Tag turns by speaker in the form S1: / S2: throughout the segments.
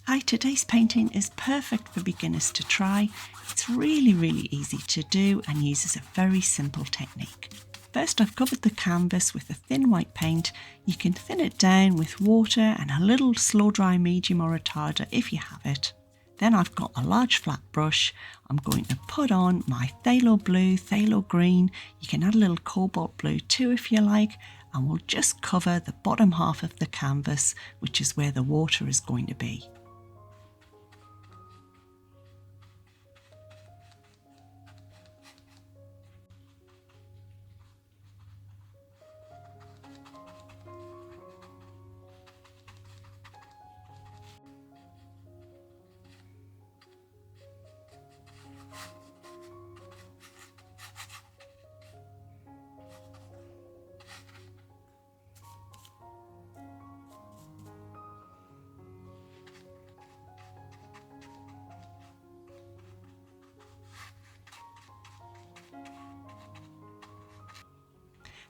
S1: Hi, today's painting is perfect for beginners to try. It's really easy to do and uses a very simple technique. First, I've covered the canvas with a thin white paint. You can thin it down with water and a little slow dry medium or retarder if you have it. Then I've got a large flat brush. I'm going to put on my phthalo blue, phthalo green. You can add a little cobalt blue too if you like, and we'll just cover the bottom half of the canvas, which is where the water is going to be.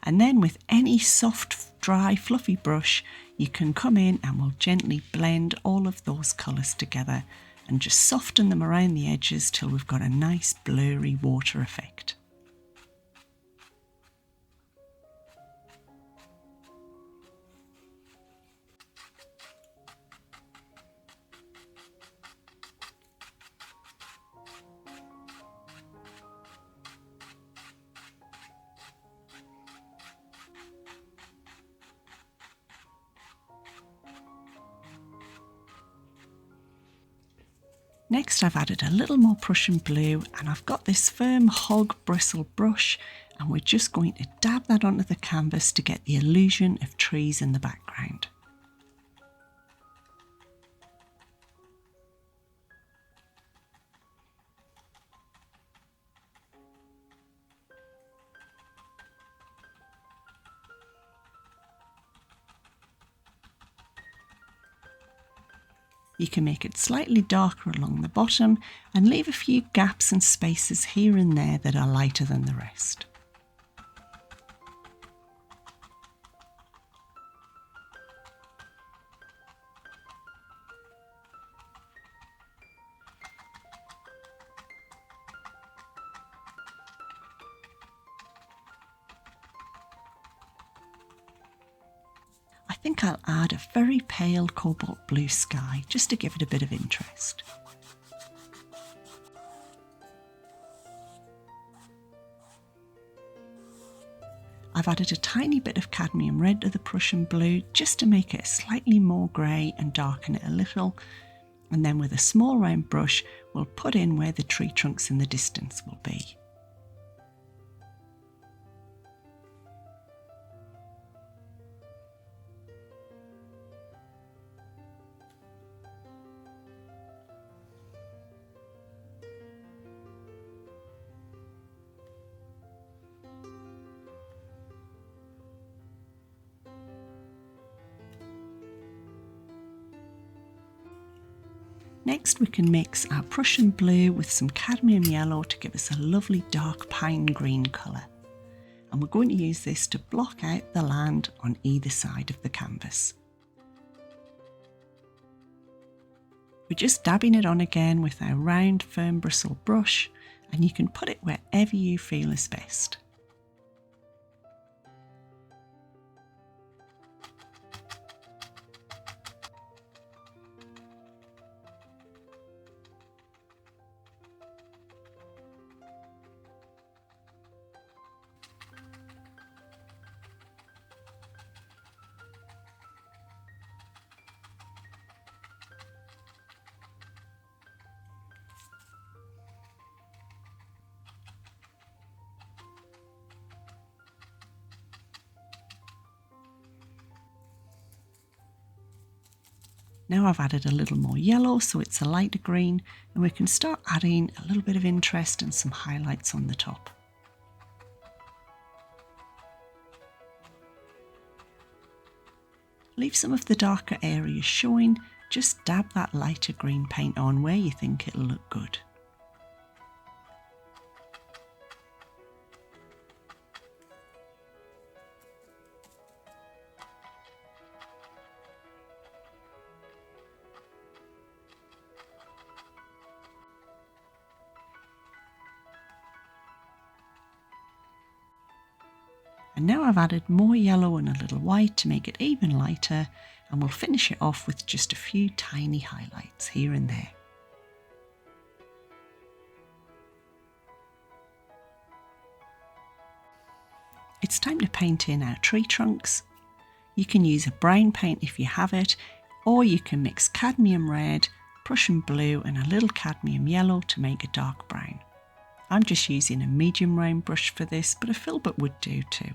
S1: And then with any soft, dry, fluffy brush, you can come in and we'll gently blend all of those colours together and just soften them around the edges till we've got a nice blurry water effect. Next, I've added a little more Prussian blue and I've got this firm hog bristle brush, and we're just going to dab that onto the canvas to get the illusion of trees in the background. You can make it slightly darker along the bottom and leave a few gaps and spaces here and there that are lighter than the rest. I think I'll add a very pale cobalt blue sky just to give it a bit of interest. I've added a tiny bit of cadmium red to the Prussian blue just to make it slightly more grey and darken it a little, and then with a small round brush we'll put in where the tree trunks in the distance will be. Next, we can mix our Prussian blue with some cadmium yellow to give us a lovely dark pine green colour. And we're going to use this to block out the land on either side of the canvas. We're just dabbing it on again with our round firm bristle brush, and you can put it wherever you feel is best. Now I've added a little more yellow so it's a lighter green, and we can start adding a little bit of interest and some highlights on the top. Leave some of the darker areas showing, just dab that lighter green paint on where you think it'll look good. And now I've added more yellow and a little white to make it even lighter, and we'll finish it off with just a few tiny highlights here and there. It's time to paint in our tree trunks. You can use a brown paint if you have it, or you can mix cadmium red, Prussian blue and a little cadmium yellow to make a dark brown. I'm just using a medium round brush for this, but a filbert would do too.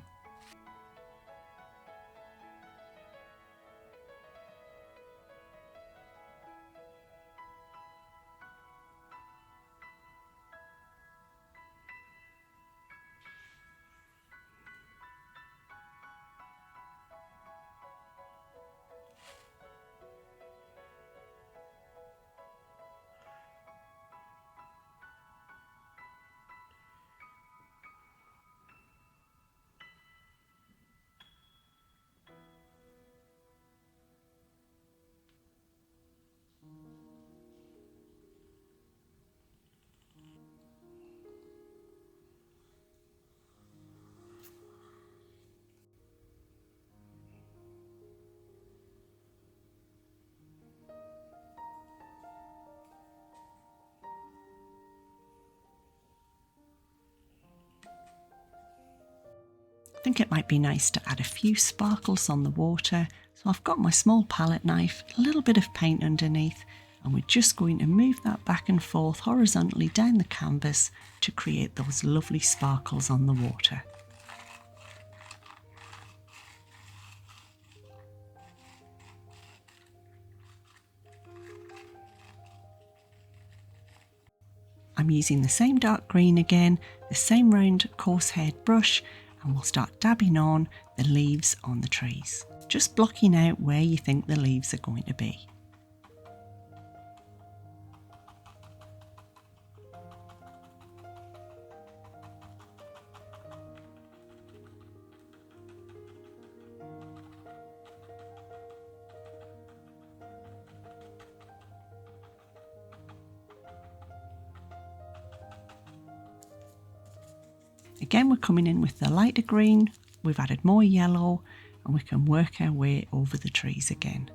S1: I think it might be nice to add a few sparkles on the water, so I've got my small palette knife, a little bit of paint underneath, and we're just going to move that back and forth horizontally down the canvas to create those lovely sparkles on the water. I'm using the same dark green again, the same round coarse haired brush, and we'll start dabbing on the leaves on the trees, just blocking out where you think the leaves are going to be. Again, we're coming in with the lighter green, we've added more yellow, and we can work our way over the trees again.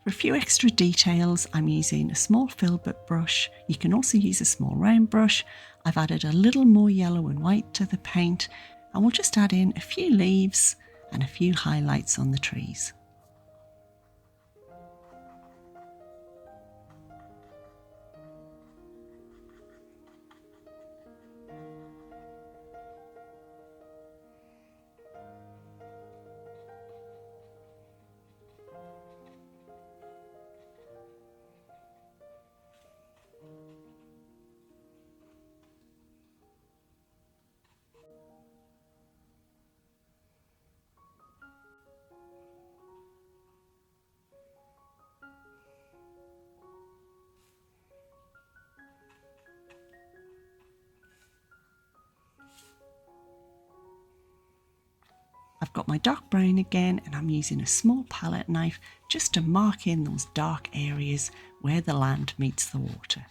S1: For a few extra details, I'm using a small filbert brush. You can also use a small round brush. I've added a little more yellow and white to the paint, and we'll just add in a few leaves and a few highlights on the trees. I've got my dark brown again, and I'm using a small palette knife just to mark in those dark areas where the land meets the water.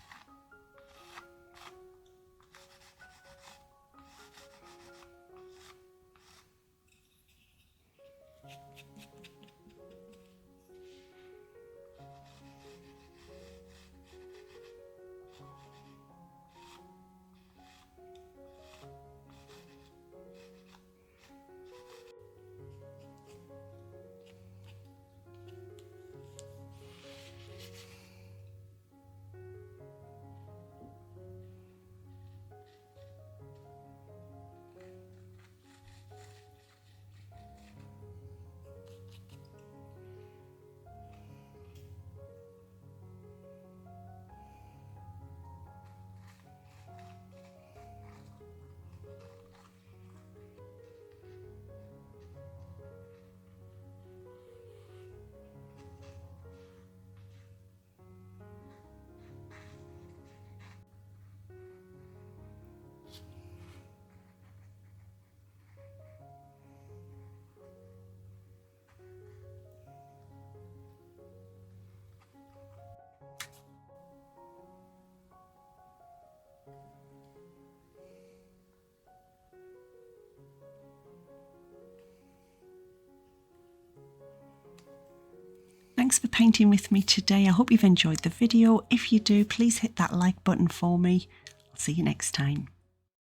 S1: thanks for painting with me today. I hope you've enjoyed the video. If you do, please hit that like button for me. I'll see you next time.